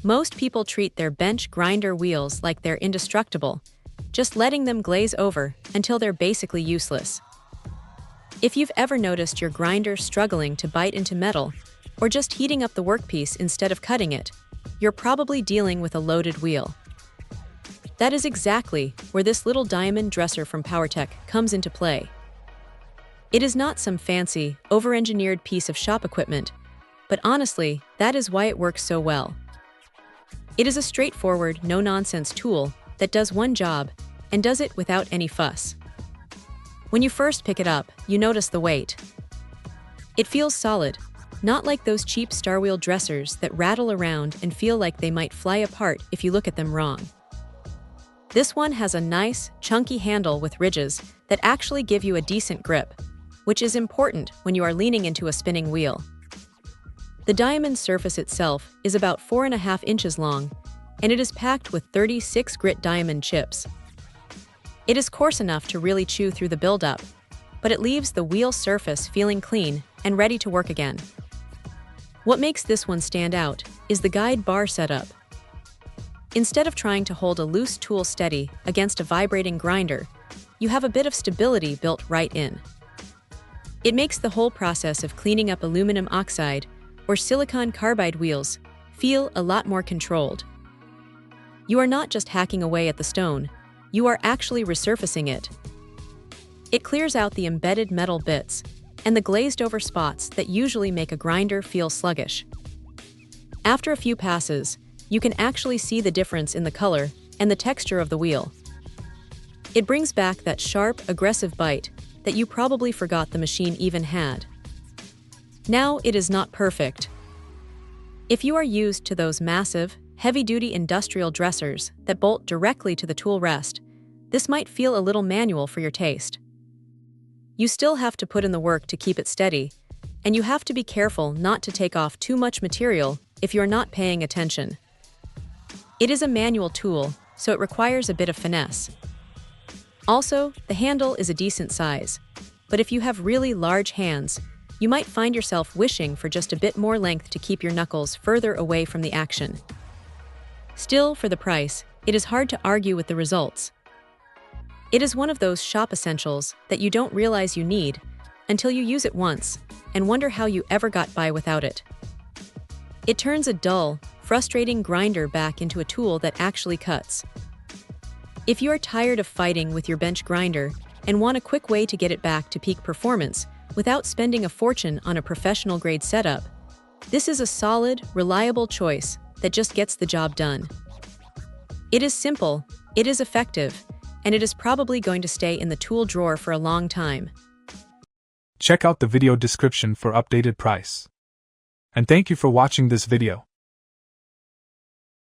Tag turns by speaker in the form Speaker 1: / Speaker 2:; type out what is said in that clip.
Speaker 1: Most people treat their bench grinder wheels like they're indestructible, just letting them glaze over until they're basically useless. If you've ever noticed your grinder struggling to bite into metal, or just heating up the workpiece instead of cutting it, you're probably dealing with a loaded wheel. That is exactly where this little diamond dresser from POWERTEC comes into play. It is not some fancy, over-engineered piece of shop equipment, but honestly, that is why it works so well. It is a straightforward, no-nonsense tool that does one job and does it without any fuss. When you first pick it up, you notice the weight. It feels solid, not like those cheap Starwheel dressers that rattle around and feel like they might fly apart if you look at them wrong. This one has a nice, chunky handle with ridges that actually give you a decent grip, which is important when you are leaning into a spinning wheel. The diamond surface itself is about 4.5 inches long, and it is packed with 36 grit diamond chips. It is coarse enough to really chew through the buildup, but it leaves the wheel surface feeling clean and ready to work again. What makes this one stand out is the guide bar setup. Instead of trying to hold a loose tool steady against a vibrating grinder, you have a bit of stability built right in. It makes the whole process of cleaning up aluminum oxide or silicon carbide wheels feel a lot more controlled. You are not just hacking away at the stone, you are actually resurfacing it. It clears out the embedded metal bits and the glazed-over spots that usually make a grinder feel sluggish. After a few passes, you can actually see the difference in the color and the texture of the wheel. It brings back that sharp, aggressive bite that you probably forgot the machine even had. Now it is not perfect. If you are used to those massive, heavy-duty industrial dressers that bolt directly to the tool rest, this might feel a little manual for your taste. You still have to put in the work to keep it steady, and you have to be careful not to take off too much material if you're not paying attention. It is a manual tool, so it requires a bit of finesse. Also, the handle is a decent size, but if you have really large hands, you might find yourself wishing for just a bit more length to keep your knuckles further away from the action. Still, for the price, it is hard to argue with the results. It is one of those shop essentials that you don't realize you need until you use it once and wonder how you ever got by without it. It turns a dull, frustrating grinder back into a tool that actually cuts. If you are tired of fighting with your bench grinder and want a quick way to get it back to peak performance without spending a fortune on a professional-grade setup, this is a solid, reliable choice that just gets the job done. It is simple, it is effective, and it is probably going to stay in the tool drawer for a long time.
Speaker 2: Check out the video description for updated price. And thank you for watching this video.